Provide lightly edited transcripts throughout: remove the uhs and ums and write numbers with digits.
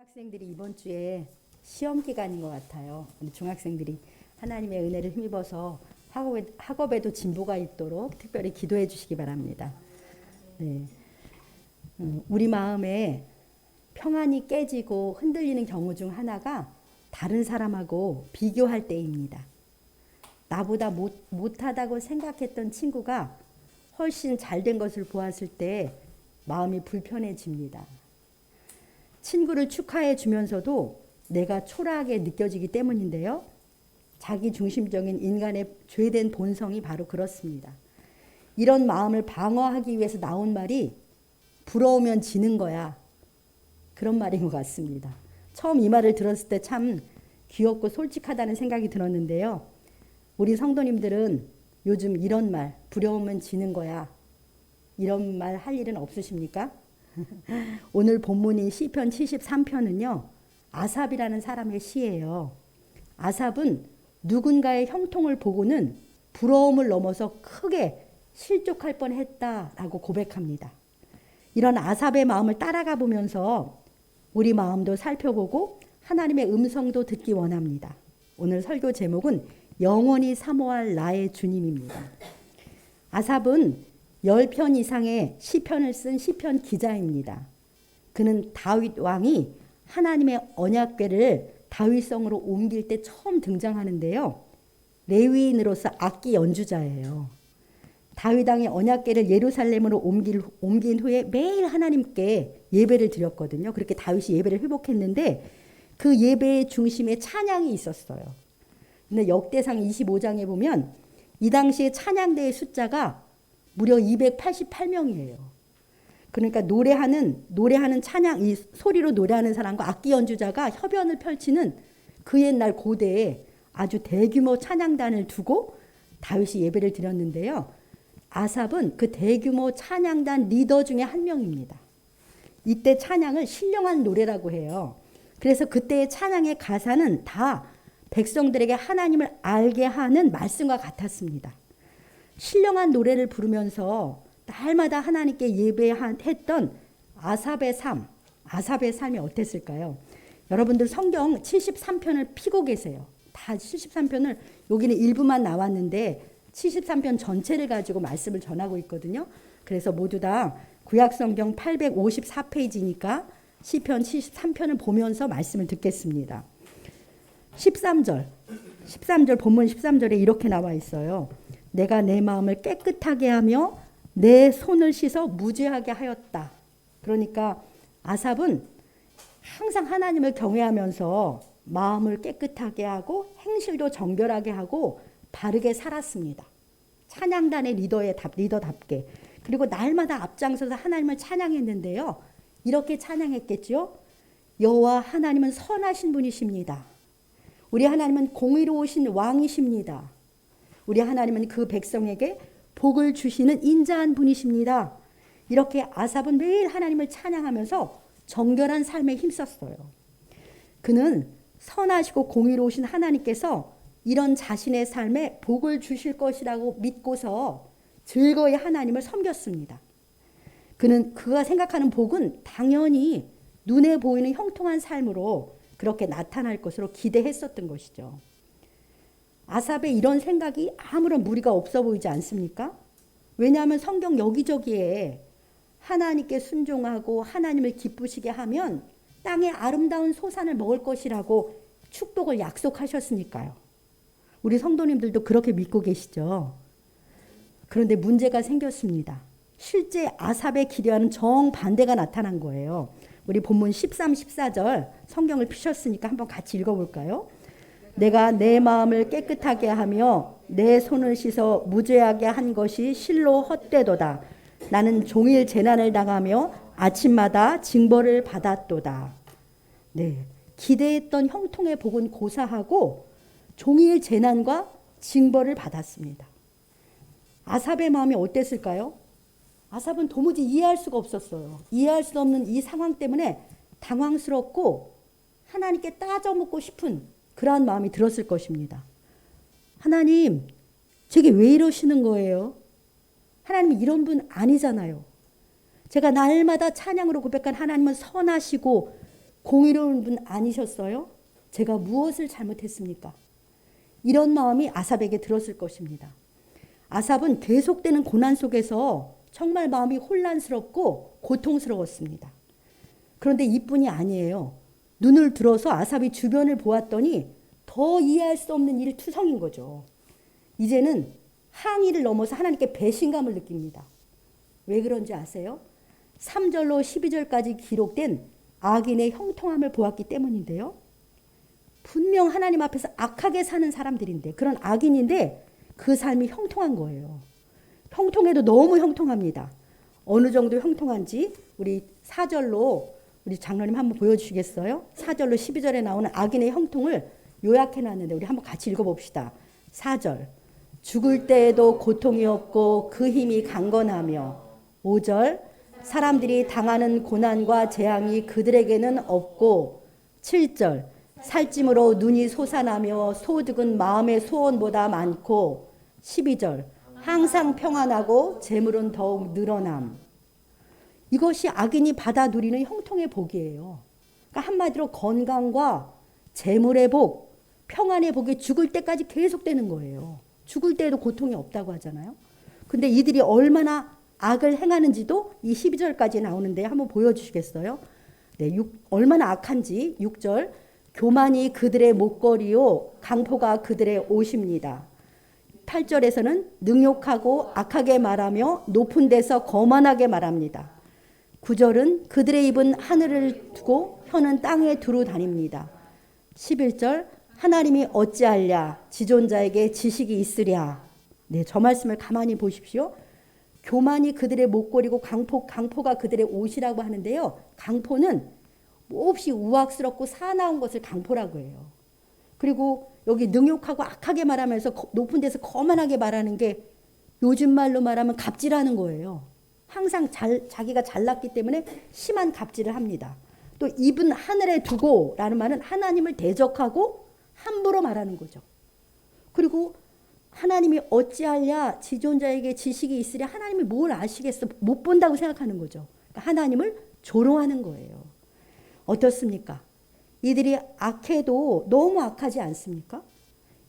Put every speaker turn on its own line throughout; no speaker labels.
중학생들이 이번 주에 시험 기간인 것 같아요. 우리 중학생들이 하나님의 은혜를 힘입어서 학업에도 진보가 있도록 특별히 기도해 주시기 바랍니다. 네. 우리 마음에 평안이 깨지고 흔들리는 경우 중 하나가 다른 사람하고 비교할 때입니다. 나보다 못하다고 생각했던 친구가 훨씬 잘된 것을 보았을 때 마음이 불편해집니다. 친구를 축하해 주면서도 내가 초라하게 느껴지기 때문인데요. 자기 중심적인 인간의 죄된 본성이 바로 그렇습니다. 이런 마음을 방어하기 위해서 나온 말이 부러우면 지는 거야. 그런 말인 것 같습니다. 처음 이 말을 들었을 때 참 귀엽고 솔직하다는 생각이 들었는데요. 우리 성도님들은 요즘 이런 말, 부러우면 지는 거야. 이런 말 할 일은 없으십니까? 오늘 본문인 시편 73편은요. 아삽이라는 사람의 시예요. 아삽은 누군가의 형통을 보고는 부러움을 넘어서 크게 실족할 뻔했다라고 고백합니다. 이런 아삽의 마음을 따라가 보면서 우리 마음도 살펴보고 하나님의 음성도 듣기 원합니다. 오늘 설교 제목은 영원히 사모할 나의 주님입니다. 아삽은 10편 이상의 시편을 쓴 시편 기자입니다. 그는 다윗 왕이 하나님의 언약궤를 다윗성으로 옮길 때 처음 등장하는데요. 레위인으로서 악기 연주자예요. 다윗 왕이 언약궤를 예루살렘으로 옮긴 후에 매일 하나님께 예배를 드렸거든요. 그렇게 다윗이 예배를 회복했는데 그 예배의 중심에 찬양이 있었어요. 근데 역대상 25장에 보면 이 당시에 찬양대의 숫자가 무려 288명이에요. 그러니까 노래하는 찬양, 이 소리로 노래하는 사람과 악기 연주자가 협연을 펼치는 그 옛날 고대에 아주 대규모 찬양단을 두고 다윗이 예배를 드렸는데요. 아삽은 그 대규모 찬양단 리더 중에 한 명입니다. 이때 찬양을 신령한 노래라고 해요. 그래서 그때의 찬양의 가사는 다 백성들에게 하나님을 알게 하는 말씀과 같았습니다. 신령한 노래를 부르면서 날마다 하나님께 예배했던 아삽의 삶이 어땠을까요? 여러분들 성경 73편을 피고 계세요. 다 73편을, 여기는 일부만 나왔는데 73편 전체를 가지고 말씀을 전하고 있거든요. 그래서 모두 다 구약성경 854페이지니까 시편 73편을 보면서 말씀을 듣겠습니다. 13절 본문 13절에 이렇게 나와 있어요. 내가 내 마음을 깨끗하게 하며 내 손을 씻어 무죄하게 하였다. 그러니까 아삽은 항상 하나님을 경외하면서 마음을 깨끗하게 하고 행실도 정결하게 하고 바르게 살았습니다. 찬양단의 리더답게. 그리고 날마다 앞장서서 하나님을 찬양했는데요. 이렇게 찬양했겠죠. 여호와 하나님은 선하신 분이십니다. 우리 하나님은 공의로우신 왕이십니다. 우리 하나님은 그 백성에게 복을 주시는 인자한 분이십니다. 이렇게 아삽은 매일 하나님을 찬양하면서 정결한 삶에 힘썼어요. 그는 선하시고 공의로우신 하나님께서 이런 자신의 삶에 복을 주실 것이라고 믿고서 즐거이 하나님을 섬겼습니다. 그는 그가 생각하는 복은 당연히 눈에 보이는 형통한 삶으로 그렇게 나타날 것으로 기대했었던 것이죠. 아삽의 이런 생각이 아무런 무리가 없어 보이지 않습니까? 왜냐하면 성경 여기저기에 하나님께 순종하고 하나님을 기쁘시게 하면 땅의 아름다운 소산을 먹을 것이라고 축복을 약속하셨으니까요. 우리 성도님들도 그렇게 믿고 계시죠? 그런데 문제가 생겼습니다. 실제 아삽의 기대와는 정반대가 나타난 거예요. 우리 본문 13, 14절 성경을 피셨으니까 한번 같이 읽어볼까요? 내가 내 마음을 깨끗하게 하며 내 손을 씻어 무죄하게 한 것이 실로 헛되도다. 나는 종일 재난을 당하며 아침마다 징벌을 받았도다. 네, 기대했던 형통의 복은 고사하고 종일 재난과 징벌을 받았습니다. 아삽의 마음이 어땠을까요? 아삽은 도무지 이해할 수가 없었어요. 이해할 수 없는 이 상황 때문에 당황스럽고 하나님께 따져묻고 싶은 그러한 마음이 들었을 것입니다. 하나님, 제게 왜 이러시는 거예요? 하나님이 이런 분 아니잖아요. 제가 날마다 찬양으로 고백한 하나님은 선하시고 공의로운 분 아니셨어요? 제가 무엇을 잘못했습니까? 이런 마음이 아삽에게 들었을 것입니다. 아삽은 계속되는 고난 속에서 정말 마음이 혼란스럽고 고통스러웠습니다. 그런데 이뿐이 아니에요. 눈을 들어서 아삽이 주변을 보았더니 더 이해할 수 없는 일투성인 거죠. 이제는 항의를 넘어서 하나님께 배신감을 느낍니다. 왜 그런지 아세요? 3절로 12절까지 기록된 악인의 형통함을 보았기 때문인데요. 분명 하나님 앞에서 악하게 사는 사람들인데, 그런 악인인데 그 삶이 형통한 거예요. 형통해도 너무 형통합니다. 어느 정도 형통한지 우리 4절로 우리 장로님 한번 보여주시겠어요? 4절로 12절에 나오는 악인의 형통을 요약해놨는데 우리 한번 같이 읽어봅시다. 4절, 죽을 때에도 고통이 없고 그 힘이 강건하며. 5절, 사람들이 당하는 고난과 재앙이 그들에게는 없고. 7절, 살찜으로 눈이 솟아나며 소득은 마음의 소원보다 많고. 12절, 항상 평안하고 재물은 더욱 늘어남. 이것이 악인이 받아 누리는 형통의 복이에요. 그러니까 한마디로 건강과 재물의 복, 평안의 복이 죽을 때까지 계속되는 거예요. 죽을 때에도 고통이 없다고 하잖아요. 근데 이들이 얼마나 악을 행하는지도 이 12절까지 나오는데 한번 보여주시겠어요? 네, 얼마나 악한지. 6절, 교만이 그들의 목걸이요 강포가 그들의 옷입니다. 8절에서는 능욕하고 악하게 말하며 높은 데서 거만하게 말합니다. 9절은 그들의 입은 하늘을 두고 혀는 땅에 두루 다닙니다. 11절, 하나님이 어찌하랴 지존자에게 지식이 있으랴. 네, 저 말씀을 가만히 보십시오. 교만이 그들의 목걸이고 강포가 그들의 옷이라고 하는데요. 강포는 몹시 우악스럽고 사나운 것을 강포라고 해요. 그리고 여기 능욕하고 악하게 말하면서 높은 데서 거만하게 말하는 게 요즘 말로 말하면 갑질하는 거예요. 항상 자기가 잘났기 때문에 심한 갑질을 합니다. 또 입은 하늘에 두고 라는 말은 하나님을 대적하고 함부로 말하는 거죠. 그리고 하나님이 어찌하랴 지존자에게 지식이 있으랴. 하나님이 뭘 아시겠어. 못 본다고 생각하는 거죠. 그러니까 하나님을 조롱하는 거예요. 어떻습니까? 이들이 악해도 너무 악하지 않습니까?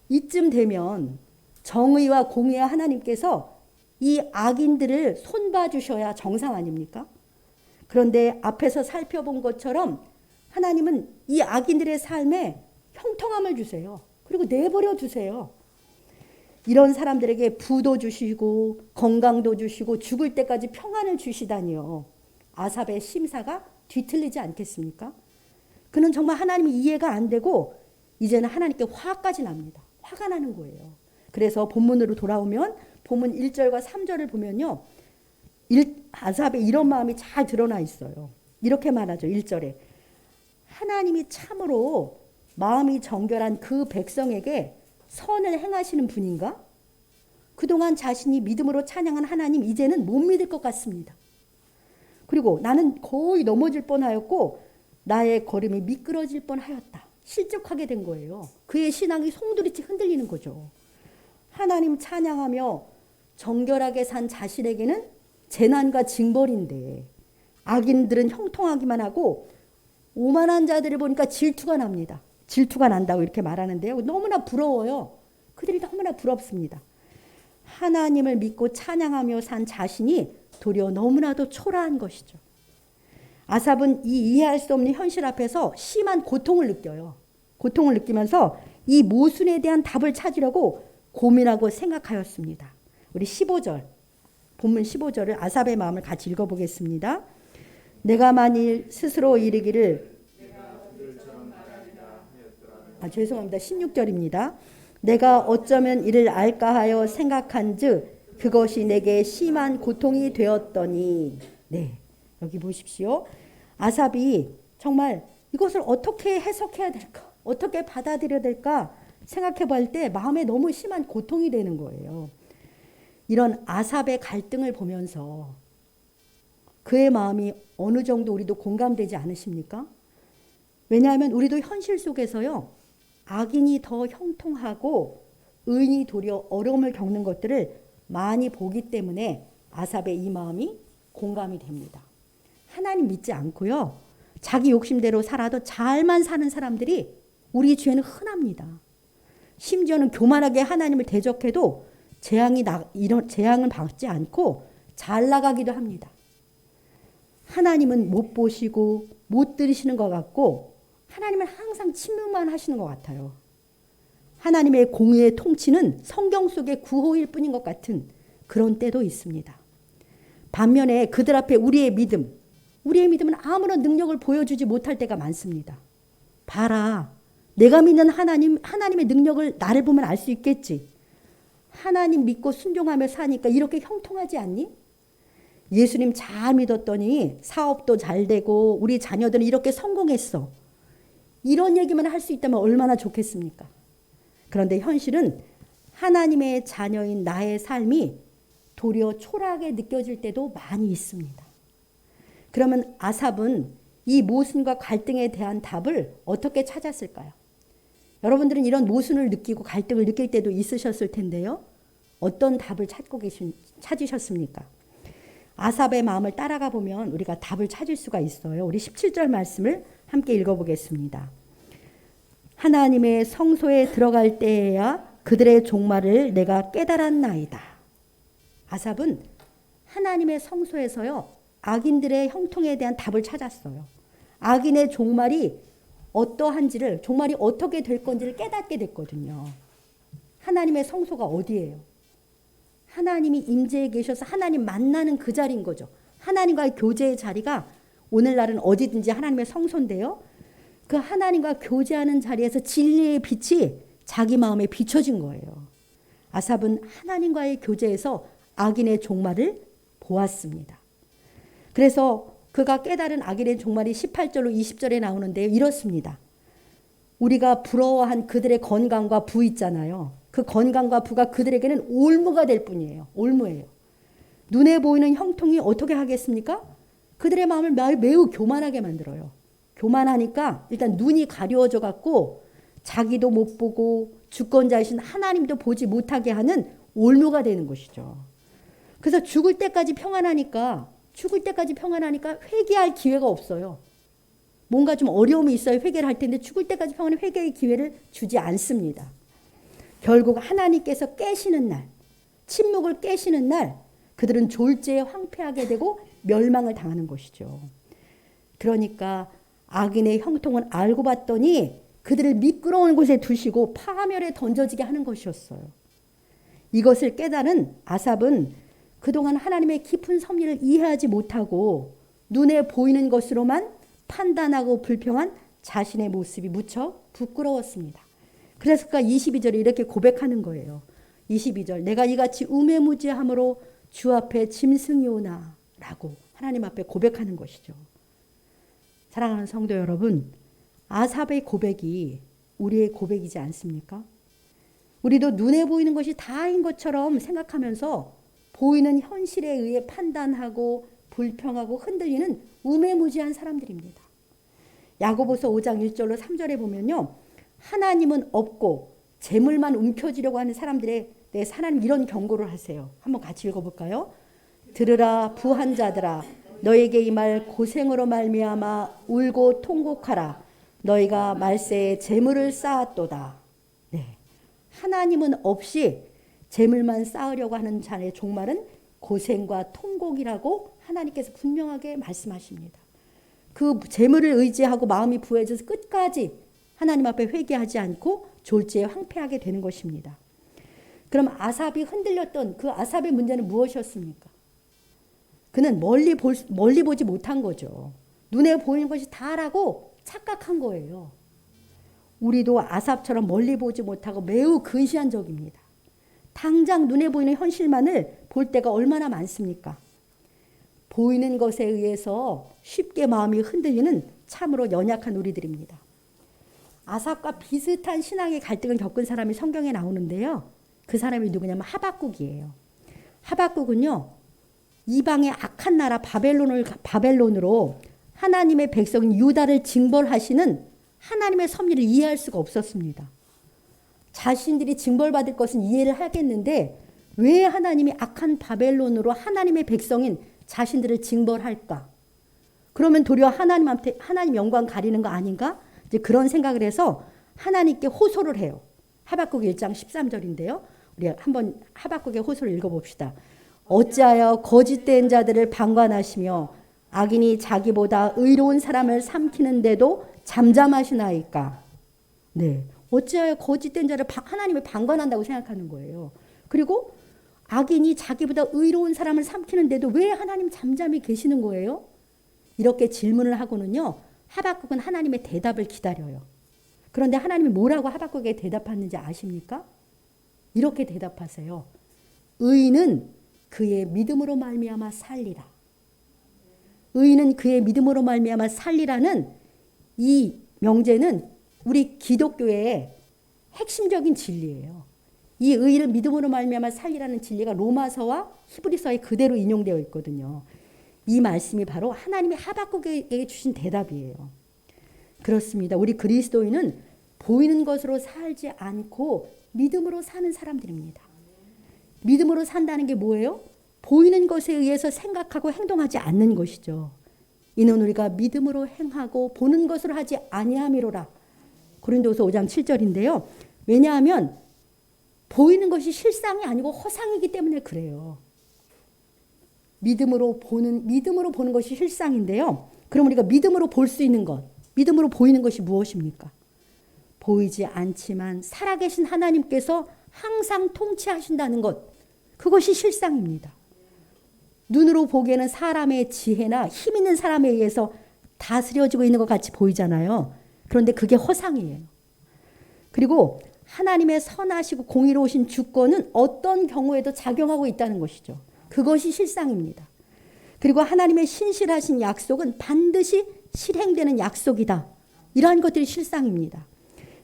이쯤 되면 정의와 공의의 하나님께서 이 악인들을 손봐 주셔야 정상 아닙니까? 그런데 앞에서 살펴본 것처럼 하나님은 이 악인들의 삶에 형통함을 주세요. 그리고 내버려 두세요. 이런 사람들에게 부도 주시고 건강도 주시고 죽을 때까지 평안을 주시다니요. 아삽의 심사가 뒤틀리지 않겠습니까? 그는 정말 하나님이 이해가 안 되고 이제는 하나님께 화까지 납니다. 화가 나는 거예요. 그래서 본문으로 돌아오면 본문 1절과 3절을 보면요. 아삽의 이런 마음이 잘 드러나 있어요. 이렇게 말하죠. 1절에 하나님이 참으로 마음이 정결한 그 백성에게 선을 행하시는 분인가? 그동안 자신이 믿음으로 찬양한 하나님 이제는 못 믿을 것 같습니다. 그리고 나는 거의 넘어질 뻔하였고 나의 걸음이 미끄러질 뻔하였다. 실족하게 된 거예요. 그의 신앙이 송두리째 흔들리는 거죠. 하나님 찬양하며 정결하게 산 자신에게는 재난과 징벌인데 악인들은 형통하기만 하고 오만한 자들을 보니까 질투가 납니다. 질투가 난다고 이렇게 말하는데요. 너무나 부러워요. 그들이 너무나 부럽습니다. 하나님을 믿고 찬양하며 산 자신이 도리어 너무나도 초라한 것이죠. 아삽은 이 이해할 수 없는 현실 앞에서 심한 고통을 느껴요. 고통을 느끼면서 이 모순에 대한 답을 찾으려고 고민하고 생각하였습니다. 우리 15절, 본문 15절을 아삽의 마음을 같이 읽어보겠습니다. 내가 만일 스스로 이르기를 죄송합니다. 16절입니다. 내가 어쩌면 이를 알까 하여 생각한즉 그것이 내게 심한 고통이 되었더니. 네, 여기 보십시오. 아삽이 정말 이것을 어떻게 해석해야 될까? 어떻게 받아들여야 될까? 생각해 볼 때 마음에 너무 심한 고통이 되는 거예요. 이런 아삽의 갈등을 보면서 그의 마음이 어느 정도 우리도 공감되지 않으십니까? 왜냐하면 우리도 현실 속에서요. 악인이 더 형통하고 의인이 도리어 어려움을 겪는 것들을 많이 보기 때문에 아삽의 이 마음이 공감이 됩니다. 하나님 믿지 않고요. 자기 욕심대로 살아도 잘만 사는 사람들이 우리 주위에는 흔합니다. 심지어는 교만하게 하나님을 대적해도 이런 재앙을 받지 않고 잘 나가기도 합니다. 하나님은 못 보시고 못 들으시는 것 같고 하나님은 항상 침묵만 하시는 것 같아요. 하나님의 공의의 통치는 성경 속의 구호일 뿐인 것 같은 그런 때도 있습니다. 반면에 그들 앞에 우리의 믿음은 아무런 능력을 보여주지 못할 때가 많습니다. 봐라, 내가 믿는 하나님의 능력을 나를 보면 알 수 있겠지. 하나님 믿고 순종하며 사니까 이렇게 형통하지 않니? 예수님 잘 믿었더니 사업도 잘 되고 우리 자녀들은 이렇게 성공했어. 이런 얘기만 할 수 있다면 얼마나 좋겠습니까? 그런데 현실은 하나님의 자녀인 나의 삶이 도리어 초라하게 느껴질 때도 많이 있습니다. 그러면 아삽은 이 모순과 갈등에 대한 답을 어떻게 찾았을까요? 여러분들은 이런 모순을 느끼고 갈등을 느낄 때도 있으셨을 텐데요. 어떤 답을 찾으셨습니까? 아삽의 마음을 따라가 보면 우리가 답을 찾을 수가 있어요. 우리 17절 말씀을 함께 읽어보겠습니다. 하나님의 성소에 들어갈 때에야 그들의 종말을 내가 깨달았나이다. 아삽은 하나님의 성소에서요, 악인들의 형통에 대한 답을 찾았어요. 악인의 종말이 어떠한지를, 종말이 어떻게 될 건지를 깨닫게 됐거든요. 하나님의 성소가 어디예요? 하나님이 임재해 계셔서 하나님 만나는 그 자리인 거죠. 하나님과의 교제의 자리가 오늘날은 어디든지 하나님의 성소인데요. 그 하나님과 교제하는 자리에서 진리의 빛이 자기 마음에 비춰진 거예요. 아삽은 하나님과의 교제에서 악인의 종말을 보았습니다. 그래서 그가 깨달은 악인의 종말이 18절로 20절에 나오는데요. 이렇습니다. 우리가 부러워한 그들의 건강과 부 있잖아요. 그 건강과 부가 그들에게는 올무가 될 뿐이에요. 올무예요. 눈에 보이는 형통이 어떻게 하겠습니까? 그들의 마음을 매우 교만하게 만들어요. 교만하니까 일단 눈이 가려워져 갖고 자기도 못 보고 주권자이신 하나님도 보지 못하게 하는 올무가 되는 것이죠. 그래서 죽을 때까지 평안하니까 회개할 기회가 없어요. 뭔가 좀 어려움이 있어야 회개를 할 텐데 죽을 때까지 평안히 회개의 기회를 주지 않습니다. 결국 하나님께서 깨시는 날, 침묵을 깨시는 날 그들은 졸지에 황폐하게 되고 멸망을 당하는 것이죠. 그러니까 악인의 형통은 알고 봤더니 그들을 미끄러운 곳에 두시고 파멸에 던져지게 하는 것이었어요. 이것을 깨달은 아삽은 그동안 하나님의 깊은 섭리를 이해하지 못하고 눈에 보이는 것으로만 판단하고 불평한 자신의 모습이 무척 부끄러웠습니다. 그래서 그가 22절에 이렇게 고백하는 거예요. 22절, 내가 이같이 우매무지함으로 주 앞에 짐승이오나 라고 하나님 앞에 고백하는 것이죠. 사랑하는 성도 여러분, 아삽의 고백이 우리의 고백이지 않습니까? 우리도 눈에 보이는 것이 다인 것처럼 생각하면서 보이는 현실에 의해 판단하고 불평하고 흔들리는 우매무지한 사람들입니다. 야고보서 5장 1절로 3절에 보면요. 하나님은 없고 재물만 움켜쥐려고 하는 사람들에 대해서 하나님 이런 경고를 하세요. 한번 같이 읽어볼까요? 들으라 부한 자들아, 너에게 이 말 고생으로 말미암아 울고 통곡하라. 너희가 말세에 재물을 쌓았도다. 네, 하나님은 없이 재물만 쌓으려고 하는 자의 종말은 고생과 통곡이라고 하나님께서 분명하게 말씀하십니다. 그 재물을 의지하고 마음이 부해져서 끝까지 하나님 앞에 회개하지 않고 졸지에 황폐하게 되는 것입니다. 그럼 아삽이 흔들렸던 그 아삽의 문제는 무엇이었습니까? 그는 멀리 보지 못한 거죠. 눈에 보이는 것이 다라고 착각한 거예요. 우리도 아삽처럼 멀리 보지 못하고 매우 근시한 적입니다. 당장 눈에 보이는 현실만을 볼 때가 얼마나 많습니까? 보이는 것에 의해서 쉽게 마음이 흔들리는 참으로 연약한 우리들입니다. 아삽과 비슷한 신앙의 갈등을 겪은 사람이 성경에 나오는데요. 그 사람이 누구냐면 하박국이에요. 하박국은요, 이방의 악한 나라 바벨론으로 하나님의 백성인 유다를 징벌하시는 하나님의 섭리를 이해할 수가 없었습니다. 자신들이 징벌받을 것은 이해를 하겠는데 왜 하나님이 악한 바벨론으로 하나님의 백성인 자신들을 징벌할까? 그러면 도리어 하나님한테 하나님 영광 가리는 거 아닌가? 이제 그런 생각을 해서 하나님께 호소를 해요. 하박국 1장 13절인데요. 우리 한번 하박국의 호소를 읽어봅시다. 어찌하여 거짓된 자들을 방관하시며 악인이 자기보다 의로운 사람을 삼키는데도 잠잠하시나이까. 네, 어찌하여 거짓된 자를 하나님을 방관한다고 생각하는 거예요. 그리고 악인이 자기보다 의로운 사람을 삼키는데도 왜 하나님 잠잠히 계시는 거예요? 이렇게 질문을 하고는요, 하박국은 하나님의 대답을 기다려요. 그런데 하나님이 뭐라고 하박국에 대답하는지 아십니까? 이렇게 대답하세요. 의인은 그의 믿음으로 말미암아 살리라. 의인은 그의 믿음으로 말미암아 살리라는 이 명제는 우리 기독교의 핵심적인 진리예요. 이 의인을 믿음으로 말미암아 살리라는 진리가 로마서와 히브리서에 그대로 인용되어 있거든요. 이 말씀이 바로 하나님이 하박국에게 주신 대답이에요. 그렇습니다. 우리 그리스도인은 보이는 것으로 살지 않고 믿음으로 사는 사람들입니다. 믿음으로 산다는 게 뭐예요? 보이는 것에 의해서 생각하고 행동하지 않는 것이죠. 이는 우리가 믿음으로 행하고 보는 것으로 하지 아니함이로라. 고린도서 5장 7절인데요. 왜냐하면 보이는 것이 실상이 아니고 허상이기 때문에 그래요. 믿음으로 보는 것이 실상인데요. 그럼 우리가 믿음으로 볼 수 있는 것, 믿음으로 보이는 것이 무엇입니까? 보이지 않지만 살아계신 하나님께서 항상 통치하신다는 것, 그것이 실상입니다. 눈으로 보기에는 사람의 지혜나 힘 있는 사람에 의해서 다스려지고 있는 것 같이 보이잖아요. 그런데 그게 허상이에요. 그리고 하나님의 선하시고 공의로우신 주권은 어떤 경우에도 작용하고 있다는 것이죠. 그것이 실상입니다. 그리고 하나님의 신실하신 약속은 반드시 실행되는 약속이다. 이러한 것들이 실상입니다.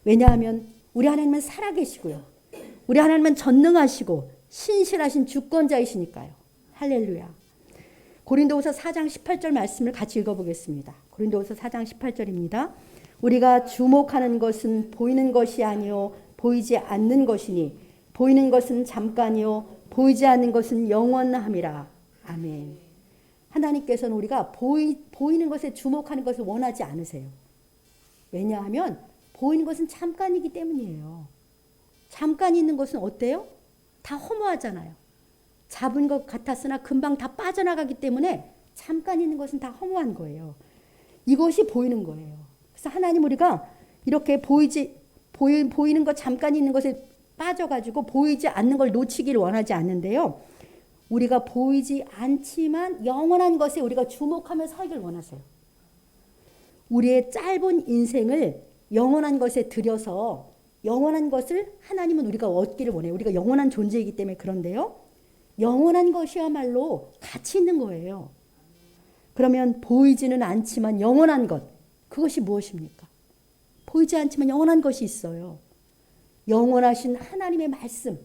왜냐하면 우리 하나님은 살아계시고요. 우리 하나님은 전능하시고 신실하신 주권자이시니까요. 할렐루야. 고린도후서 4장 18절 말씀을 같이 읽어보겠습니다. 고린도후서 4장 18절입니다. 우리가 주목하는 것은 보이는 것이 아니요 보이지 않는 것이니 보이는 것은 잠깐이요 보이지 않는 것은 영원함이라. 아멘. 하나님께서는 우리가 보이는 것에 주목하는 것을 원하지 않으세요. 왜냐하면 보이는 것은 잠깐이기 때문이에요. 잠깐 있는 것은 어때요? 다 허무하잖아요. 잡은 것 같았으나 금방 다 빠져나가기 때문에 잠깐 있는 것은 다 허무한 거예요. 이것이 보이는 거예요. 그래서 하나님 우리가 이렇게 보이는 것 잠깐 있는 것에 빠져가지고 보이지 않는 걸 놓치기를 원하지 않는데요. 우리가 보이지 않지만 영원한 것에 우리가 주목하며 살기를 원하세요. 우리의 짧은 인생을 영원한 것에 들여서 영원한 것을 하나님은 우리가 얻기를 원해요. 우리가 영원한 존재이기 때문에 그런데요. 영원한 것이야말로 가치 있는 거예요. 그러면 보이지는 않지만 영원한 것, 그것이 무엇입니까? 보이지 않지만 영원한 것이 있어요. 영원하신 하나님의 말씀,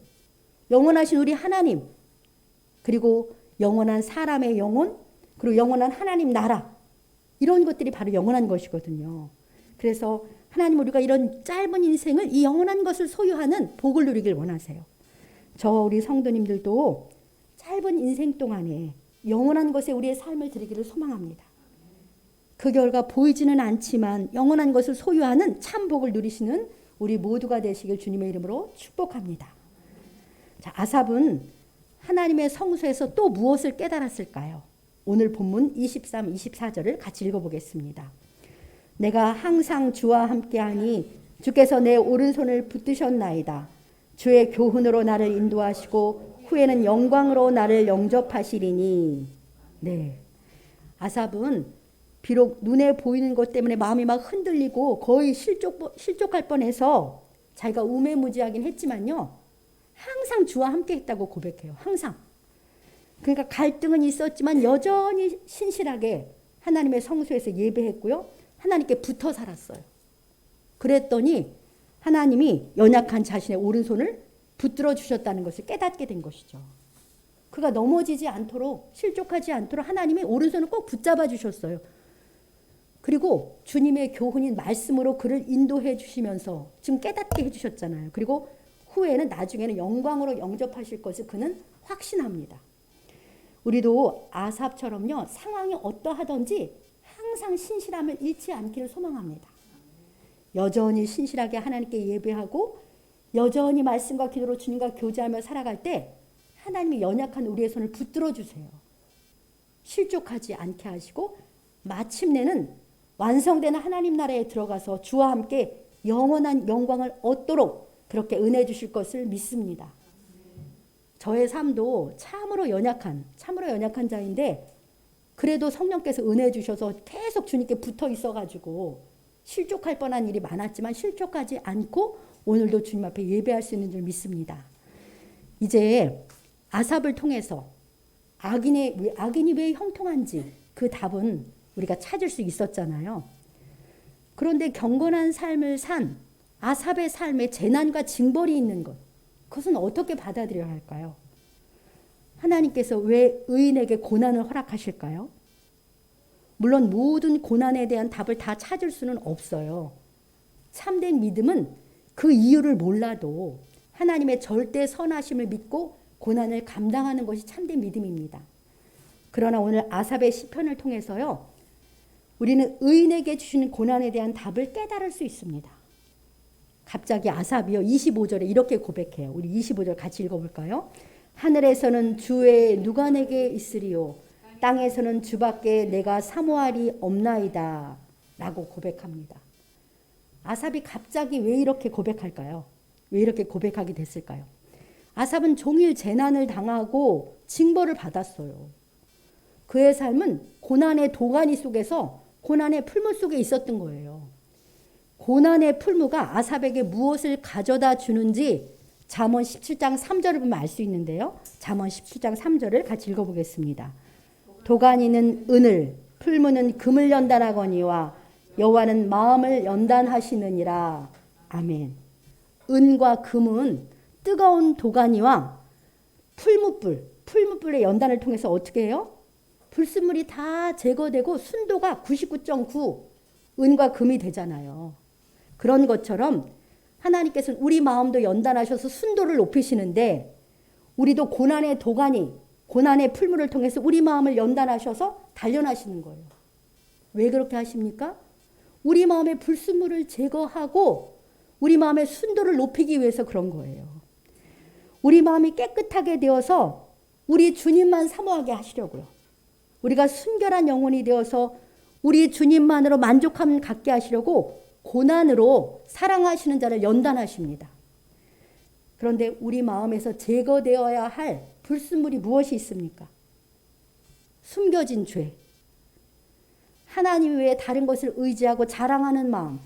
영원하신 우리 하나님, 그리고 영원한 사람의 영혼, 그리고 영원한 하나님 나라, 이런 것들이 바로 영원한 것이거든요. 그래서 하나님 우리가 이런 짧은 인생을 이 영원한 것을 소유하는 복을 누리길 원하세요. 우리 성도님들도 짧은 인생 동안에 영원한 것에 우리의 삶을 드리기를 소망합니다. 그 결과 보이지는 않지만 영원한 것을 소유하는 참 복을 누리시는 우리 모두가 되시길 주님의 이름으로 축복합니다. 자, 아삽은 하나님의 성소에서 또 무엇을 깨달았을까요? 오늘 본문 23, 24절을 같이 읽어보겠습니다. 내가 항상 주와 함께하니 주께서 내 오른손을 붙드셨나이다. 주의 교훈으로 나를 인도하시고 후에는 영광으로 나를 영접하시리니. 네, 아삽은 비록 눈에 보이는 것 때문에 마음이 막 흔들리고 거의 실족할 뻔해서 자기가 우매무지하긴 했지만요. 항상 주와 함께 했다고 고백해요. 항상. 그러니까 갈등은 있었지만 여전히 신실하게 하나님의 성소에서 예배했고요. 하나님께 붙어 살았어요. 그랬더니 하나님이 연약한 자신의 오른손을 붙들어 주셨다는 것을 깨닫게 된 것이죠. 그가 넘어지지 않도록 실족하지 않도록 하나님이 오른손을 꼭 붙잡아 주셨어요. 그리고 주님의 교훈인 말씀으로 그를 인도해 주시면서 지금 깨닫게 해주셨잖아요. 그리고 후에는 나중에는 영광으로 영접하실 것을 그는 확신합니다. 우리도 아삽처럼요. 상황이 어떠하든지 항상 신실함을 잃지 않기를 소망합니다. 여전히 신실하게 하나님께 예배하고 여전히 말씀과 기도로 주님과 교제하며 살아갈 때 하나님이 연약한 우리의 손을 붙들어 주세요. 실족하지 않게 하시고 마침내는 완성되는 하나님 나라에 들어가서 주와 함께 영원한 영광을 얻도록 그렇게 은혜 주실 것을 믿습니다. 저의 삶도 참으로 연약한 자인데 그래도 성령께서 은혜 주셔서 계속 주님께 붙어 있어가지고 실족할 뻔한 일이 많았지만 실족하지 않고 오늘도 주님 앞에 예배할 수 있는 줄 믿습니다. 이제 아삽을 통해서 악인이 왜 형통한지 그 답은 우리가 찾을 수 있었잖아요. 그런데 경건한 삶을 산 아삽의 삶에 재난과 징벌이 있는 것, 그것은 어떻게 받아들여야 할까요? 하나님께서 왜 의인에게 고난을 허락하실까요? 물론 모든 고난에 대한 답을 다 찾을 수는 없어요. 참된 믿음은 그 이유를 몰라도 하나님의 절대 선하심을 믿고 고난을 감당하는 것이 참된 믿음입니다. 그러나 오늘 아삽의 시편을 통해서요, 우리는 의인에게 주시는 고난에 대한 답을 깨달을 수 있습니다. 갑자기 아삽이요 25절에 이렇게 고백해요. 우리 25절 같이 읽어볼까요? 하늘에서는 주의 누가 내게 있으리요 땅에서는 주밖에 내가 사모할이 없나이다 라고 고백합니다. 아삽이 갑자기 왜 이렇게 고백할까요? 왜 이렇게 고백하게 됐을까요? 아삽은 종일 재난을 당하고 징벌을 받았어요. 그의 삶은 고난의 도가니 속에서 고난의 풀무 속에 있었던 거예요. 고난의 풀무가 아삽에게 무엇을 가져다 주는지 잠언 17장 3절을 보면 알 수 있는데요. 잠언 17장 3절을 같이 읽어보겠습니다. 도가니는 은을, 풀무는 금을 연단하거니와 여호와는 마음을 연단하시느니라. 아멘. 은과 금은 뜨거운 도가니와 풀무불의 연단을 통해서 어떻게 해요? 불순물이 다 제거되고 순도가 99.9 은과 금이 되잖아요. 그런 것처럼 하나님께서는 우리 마음도 연단하셔서 순도를 높이시는데 우리도 고난의 도가니, 고난의 풀물을 통해서 우리 마음을 연단하셔서 단련하시는 거예요. 왜 그렇게 하십니까? 우리 마음의 불순물을 제거하고 우리 마음의 순도를 높이기 위해서 그런 거예요. 우리 마음이 깨끗하게 되어서 우리 주님만 사모하게 하시려고요. 우리가 순결한 영혼이 되어서 우리 주님만으로 만족함 갖게 하시려고 고난으로 사랑하시는 자를 연단하십니다. 그런데 우리 마음에서 제거되어야 할 불순물이 무엇이 있습니까? 숨겨진 죄. 하나님 외에 다른 것을 의지하고 자랑하는 마음.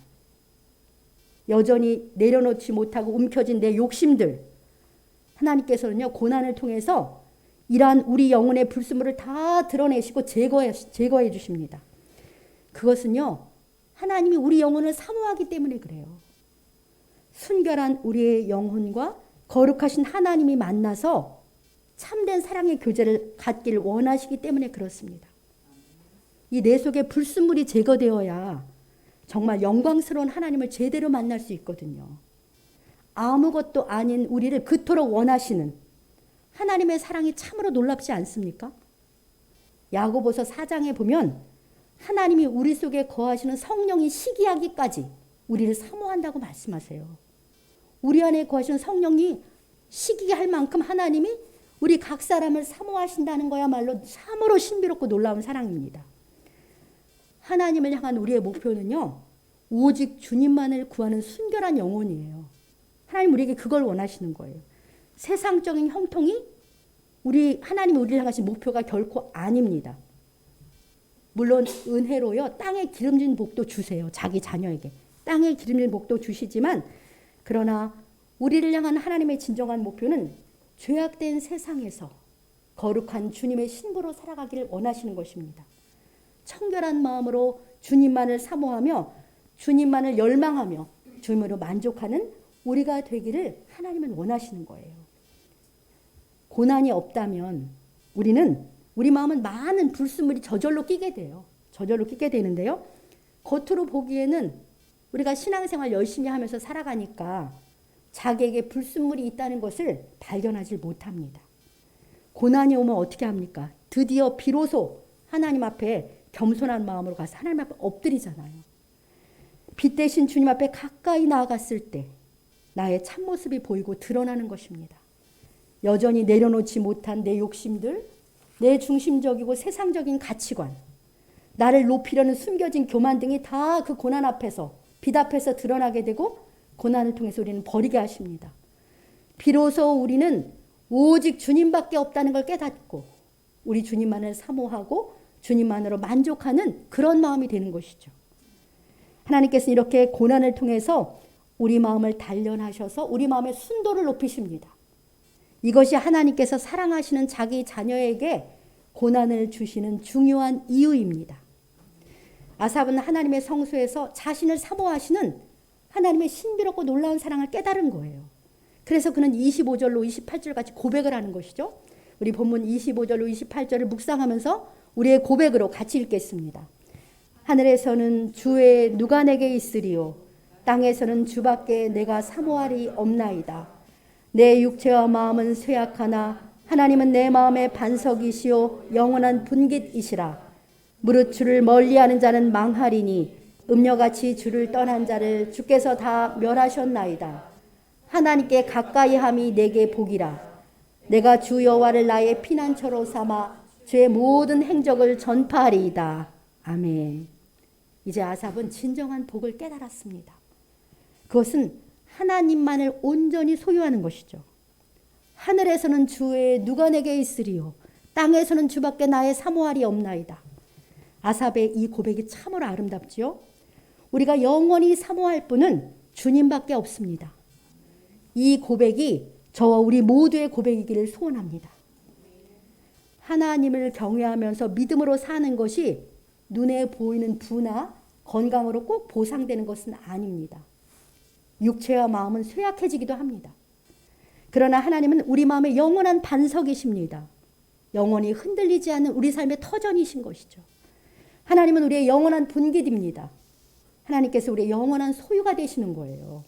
여전히 내려놓지 못하고 움켜진 내 욕심들. 하나님께서는요, 고난을 통해서 이러한 우리 영혼의 불순물을 다 드러내시고 제거해 주십니다. 그것은요, 하나님이 우리 영혼을 사모하기 때문에 그래요. 순결한 우리의 영혼과 거룩하신 하나님이 만나서 참된 사랑의 교제를 갖기를 원하시기 때문에 그렇습니다. 이 내 속에 불순물이 제거되어야 정말 영광스러운 하나님을 제대로 만날 수 있거든요. 아무것도 아닌 우리를 그토록 원하시는 하나님의 사랑이 참으로 놀랍지 않습니까? 야고보서 4장에 보면 하나님이 우리 속에 거하시는 성령이 시기하기까지 우리를 사모한다고 말씀하세요. 우리 안에 거하시는 성령이 시기할 만큼 하나님이 우리 각 사람을 사모하신다는 거야말로 참으로 신비롭고 놀라운 사랑입니다. 하나님을 향한 우리의 목표는요, 오직 주님만을 구하는 순결한 영혼이에요. 하나님 우리에게 그걸 원하시는 거예요. 세상적인 형통이 하나님이 우리를 향하신 목표가 결코 아닙니다. 물론 은혜로요, 땅에 기름진 복도 주세요. 자기 자녀에게 땅에 기름진 복도 주시지만, 그러나 우리를 향한 하나님의 진정한 목표는 죄악된 세상에서 거룩한 주님의 신부로 살아가기를 원하시는 것입니다. 청결한 마음으로 주님만을 사모하며 주님만을 열망하며 주님으로 만족하는 우리가 되기를 하나님은 원하시는 거예요. 고난이 없다면 우리 마음은 많은 불순물이 저절로 끼게 돼요. 저절로 끼게 되는데요. 겉으로 보기에는 우리가 신앙생활 열심히 하면서 살아가니까 자기에게 불순물이 있다는 것을 발견하지 못합니다. 고난이 오면 어떻게 합니까? 비로소 하나님 앞에 겸손한 마음으로 가서 하나님 앞에 엎드리잖아요. 빛 대신 주님 앞에 가까이 나아갔을 때 나의 참모습이 보이고 드러나는 것입니다. 여전히 내려놓지 못한 내 욕심들, 내 중심적이고 세상적인 가치관, 나를 높이려는 숨겨진 교만 등이 다 그 고난 앞에서, 빛 앞에서 드러나게 되고 고난을 통해서 우리는 버리게 하십니다. 비로소 우리는 오직 주님밖에 없다는 걸 깨닫고 우리 주님만을 사모하고 주님만으로 만족하는 그런 마음이 되는 것이죠. 하나님께서는 이렇게 고난을 통해서 우리 마음을 단련하셔서 우리 마음의 순도를 높이십니다. 이것이 하나님께서 사랑하시는 자기 자녀에게 고난을 주시는 중요한 이유입니다. 아삽은 하나님의 성소에서 자신을 사모하시는 하나님의 신비롭고 놀라운 사랑을 깨달은 거예요. 그래서 그는 25절로 28절 같이 고백을 하는 것이죠. 우리 본문 25절로 28절을 묵상하면서 우리의 고백으로 같이 읽겠습니다. 하늘에서는 주의 누가 내게 있으리요 땅에서는 주밖에 내가 사모하리 없나이다. 내 육체와 마음은 쇠약하나 하나님은 내 마음의 반석이시요 영원한 분깃이시라. 무릇 주를 멀리하는 자는 망하리니 음녀같이 주를 떠난 자를 주께서 다 멸하셨나이다. 하나님께 가까이함이 내게 복이라. 내가 주 여호와를 나의 피난처로 삼아 주의 모든 행적을 전파하리이다. 아멘. 이제 아삽은 진정한 복을 깨달았습니다. 그것은 하나님만을 온전히 소유하는 것이죠. 하늘에서는 주의 누가 내게 있으리요 땅에서는 주밖에 나의 사모하리 없나이다. 아삽의 이 고백이 참으로 아름답지요. 우리가 영원히 사모할 분은 주님밖에 없습니다. 이 고백이 저와 우리 모두의 고백이기를 소원합니다. 하나님을 경외하면서 믿음으로 사는 것이 눈에 보이는 부나 건강으로 꼭 보상되는 것은 아닙니다. 육체와 마음은 쇠약해지기도 합니다. 그러나 하나님은 우리 마음의 영원한 반석이십니다. 영원히 흔들리지 않는 우리 삶의 터전이신 것이죠. 하나님은 우리의 영원한 분깃입니다. 하나님께서 우리의 영원한 소유가 되시는 거예요.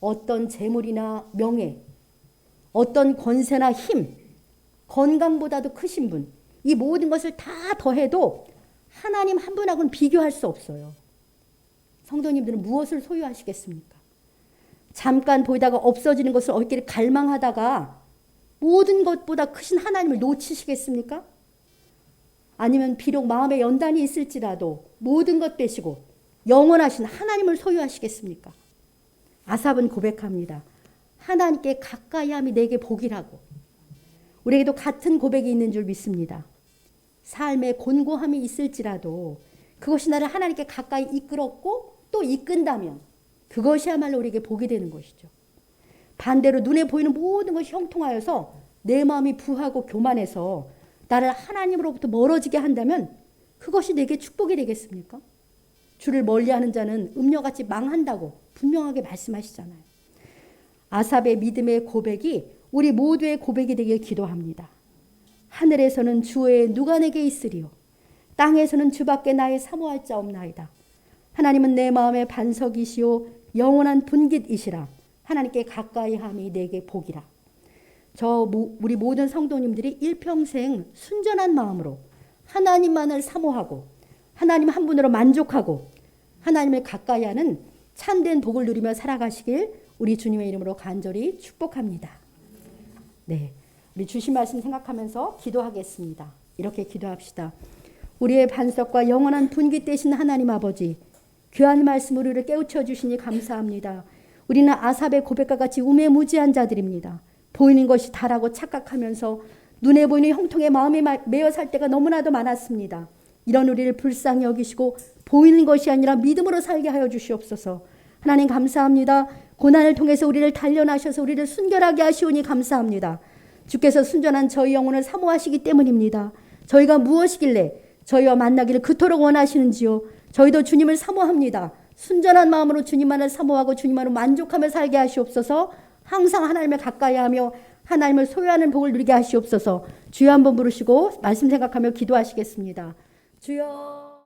어떤 재물이나 명예, 어떤 권세나 힘, 건강보다도 크신 분, 이 모든 것을 다 더해도 하나님 한 분하고는 비교할 수 없어요. 성도님들은 무엇을 소유하시겠습니까? 잠깐 보이다가 없어지는 것을 얻기를 갈망하다가 모든 것보다 크신 하나님을 놓치시겠습니까? 아니면 비록 마음에 연단이 있을지라도 모든 것 빼시고 영원하신 하나님을 소유하시겠습니까? 아삽은 고백합니다. 하나님께 가까이함이 내게 복이라고. 우리에게도 같은 고백이 있는 줄 믿습니다. 삶에 곤고함이 있을지라도 그것이 나를 하나님께 가까이 이끌었고 또 이끈다면 그것이야말로 우리에게 복이 되는 것이죠. 반대로 눈에 보이는 모든 것이 형통하여서 내 마음이 부하고 교만해서 나를 하나님으로부터 멀어지게 한다면 그것이 내게 축복이 되겠습니까? 주를 멀리하는 자는 음녀같이 망한다고 분명하게 말씀하시잖아요. 아삽의 믿음의 고백이 우리 모두의 고백이 되길 기도합니다. 하늘에서는 주의 누가 내게 있으리요 땅에서는 주밖에 나의 사모할 자 없나이다. 하나님은 내 마음의 반석이시요 영원한 분깃이시라. 하나님께 가까이함이 내게 복이라. 우리 모든 성도님들이 일평생 순전한 마음으로 하나님만을 사모하고 하나님 한 분으로 만족하고 하나님을 가까이하는 참된 복을 누리며 살아가시길 우리 주님의 이름으로 간절히 축복합니다. 네, 우리 주신 말씀 생각하면서 기도하겠습니다. 이렇게 기도합시다. 우리의 반석과 영원한 분깃 되신 하나님 아버지, 귀한 말씀 우리를 깨우쳐 주시니 감사합니다. 우리는 아삽의 고백과 같이 우매무지한 자들입니다. 보이는 것이 다라고 착각하면서 눈에 보이는 형통의 마음에 매여 살 때가 너무나도 많았습니다. 이런 우리를 불쌍히 여기시고 보이는 것이 아니라 믿음으로 살게 하여 주시옵소서. 하나님 감사합니다. 고난을 통해서 우리를 단련하셔서 우리를 순결하게 하시오니 감사합니다. 주께서 순전한 저희 영혼을 사모하시기 때문입니다. 저희가 무엇이길래 저희와 만나기를 그토록 원하시는지요. 저희도 주님을 사모합니다. 순전한 마음으로 주님만을 사모하고 주님만으로 만족하며 살게 하시옵소서. 항상 하나님을 가까이하며 하나님을 소유하는 복을 누리게 하시옵소서. 주여 한번 부르시고 말씀 생각하며 기도하시겠습니다. 주여.